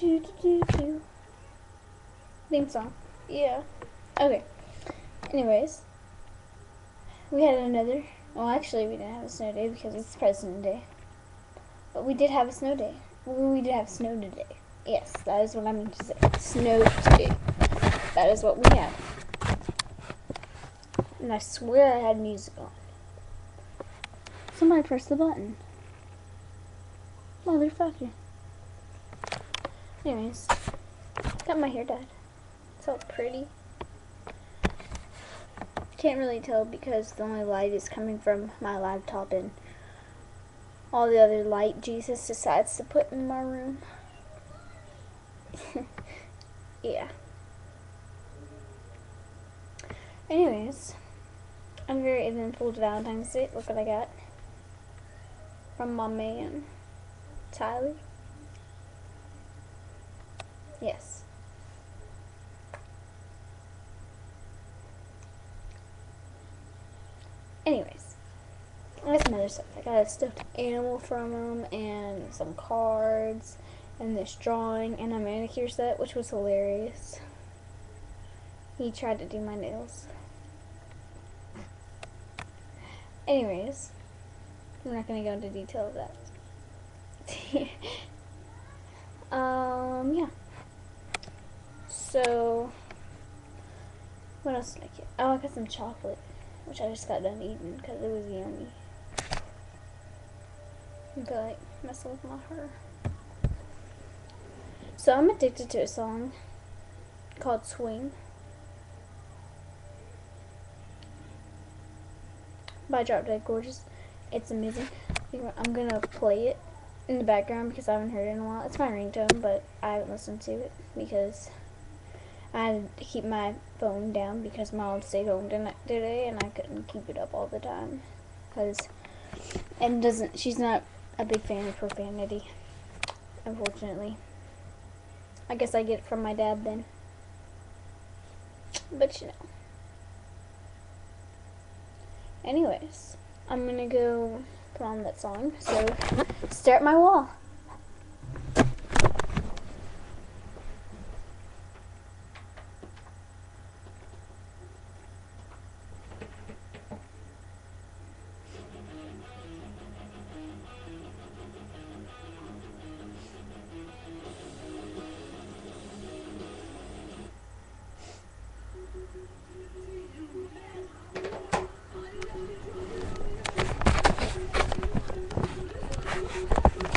Do, do, do, do. Theme song. Yeah. Okay. Anyways, we had another. Well, actually, we didn't have a snow day because it's President Day. But we did have a snow day. We did have snow today. Yes, that is what I mean to say. Snow today. That is what we had. And I swear I had music on. Somebody press the button. Motherfucker. Anyways, got my hair dyed. It's all pretty. Can't really tell because the only light is coming from my laptop and all the other light Jesus decides to put in my room. Yeah. Anyways, I'm very eventful Valentine's Day. Look what I got from my man, Tyler. Yes. Anyways, I got some other stuff. I got a stuffed animal from him and some cards and this drawing and a manicure set, which was hilarious. He tried to do my nails. Anyways, I'm not going to go into detail of that. Yeah. So, what else did I get? Oh, I got some chocolate, which I just got done eating because it was yummy. I feel like messing with my hair. So I'm addicted to a song called Swing by Drop Dead Gorgeous. It's amazing. I'm gonna play it in the background because I haven't heard it in a while. It's my ringtone, but I haven't listened to it because I had to keep my phone down because Mom stayed home today and I couldn't keep it up all the time she's not a big fan of profanity, unfortunately. I guess I get it from my dad then. But you know. Anyways, I'm gonna go put on that song. So, stare at my wall.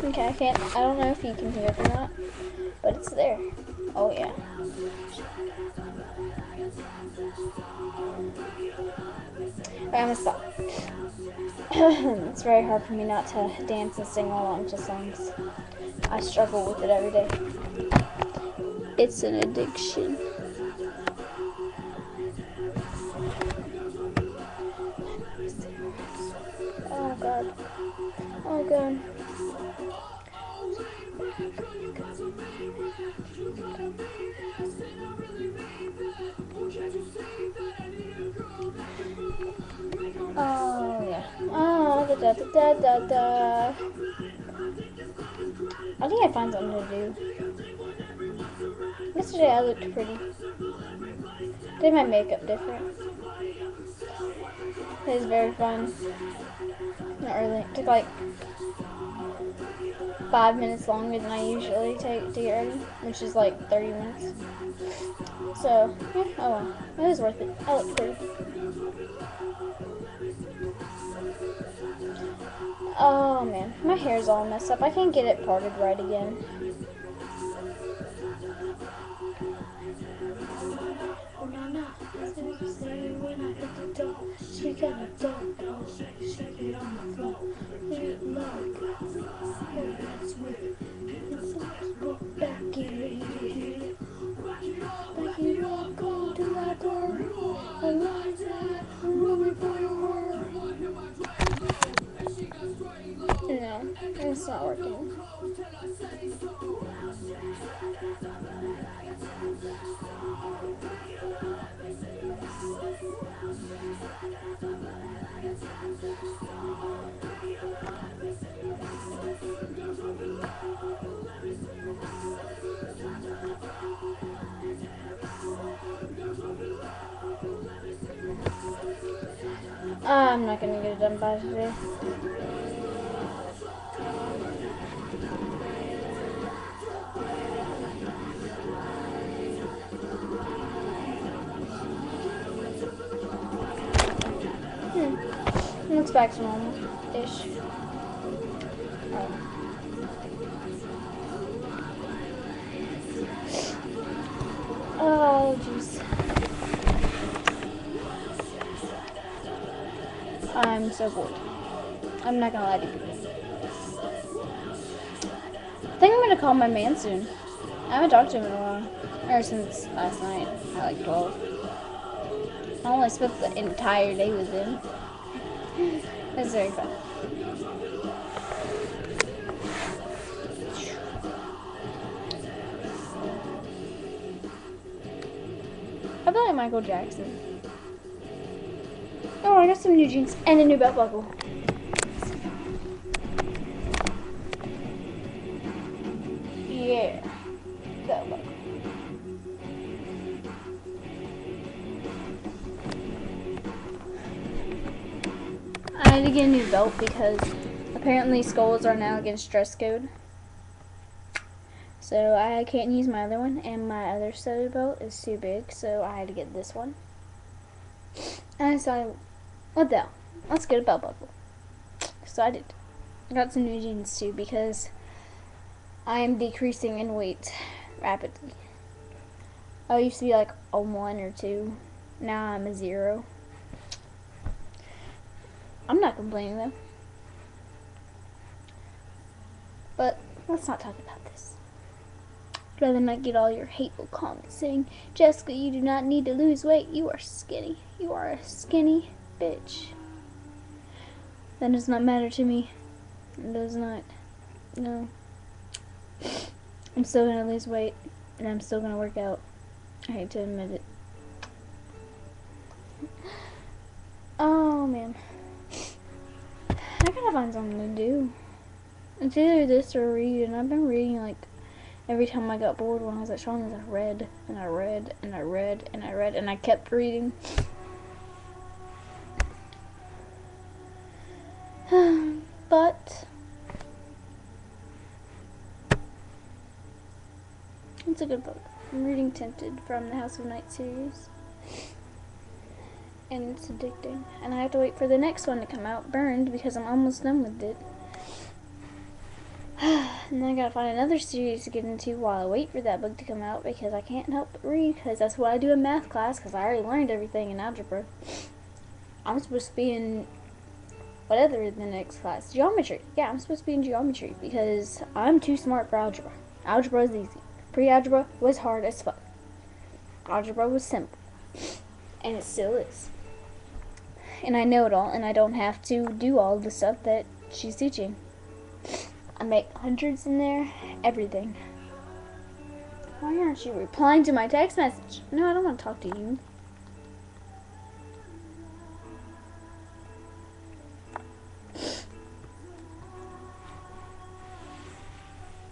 Okay, I don't know if you can hear it or not, but it's there. Oh yeah. Alright, I'm gonna stop. It's very hard for me not to dance and sing along to songs. I struggle with it every day. It's an addiction. Oh god. Oh god. Oh yeah. Oh da da da da da. I think I found something to do. Yesterday I looked pretty. Did my makeup different. It was very fun. Not really. It took like 5 minutes longer than I usually take to get ready, which is like 30 minutes. So, yeah, oh well. It was worth it. I look pretty. Oh man, my hair's all messed up. I can't get it parted right again. She got a dog, shake it on the floor. It like it's with it's back in. Back it up, go to that door. I like that, running for your heart. No, it's not working. I'm not gonna get it done by today. Looks back to normal-ish. Oh, jeez. I'm so bored. I'm not gonna lie to you. I think I'm gonna call my man soon. I haven't talked to him in a while. Or since last night at like 12. I only spent the entire day with him. It's very fun. I feel like Michael Jackson. Oh, I got some new jeans and a new belt buckle. Yeah, belt buckle. I had to get a new belt because apparently schools are now against dress code. So I can't use my other one, and my other studded belt is too big, so I had to get this one. And I decided, what the hell? Let's get a belt buckle. So I did. I got some new jeans too because I am decreasing in weight rapidly. I used to be like a 1 or 2. Now I'm a 0. I'm not complaining though. But let's not talk about this. I'd rather not get all your hateful comments saying, Jessica, you do not need to lose weight. You are skinny. You are a skinny bitch. That does not matter to me. It does not. No. I'm still gonna lose weight, and I'm still gonna work out. I hate to admit it. Oh man. I gotta find something to do. It's either this or read, and I've been reading like every time I got bored when I was at Shauna's. I read, and I read, and I read, and I read, and I kept reading. But it's a good book. I'm reading Tempted from the House of Night series. And it's addicting. And I have to wait for the next one to come out, Burned, because I'm almost done with it. And then I gotta find another series to get into while I wait for that book to come out, because I can't help but read, because that's what I do in math class, because I already learned everything in algebra. I'm supposed to be in whatever the next class. Geometry. Yeah, I'm supposed to be in geometry, because I'm too smart for algebra. Algebra is easy. Pre-algebra was hard as fuck. Algebra was simple. And it still is. And I know it all, and I don't have to do all the stuff that she's teaching. I make hundreds in there, everything. Why aren't you replying to my text message? No, I don't want to talk to you.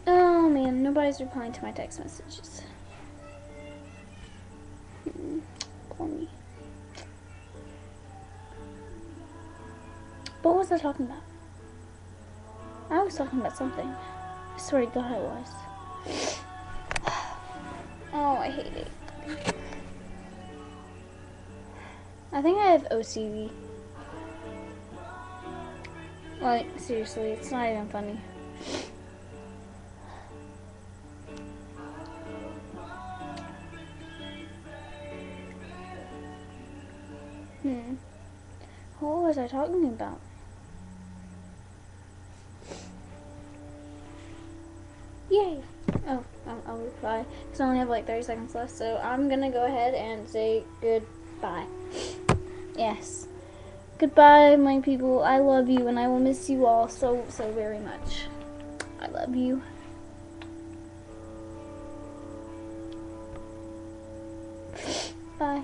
Oh man, nobody's replying to my text messages. Poor me. What was I talking about? I was talking about something. I swear to God I was. Oh, I hate it. I think I have OCD. Like, seriously, it's not even funny. What was I talking about? Yay! Oh, I'll reply. Because I only have like 30 seconds left, so I'm gonna go ahead and say goodbye. Yes. Goodbye, my people. I love you, and I will miss you all so very much. I love you. Bye.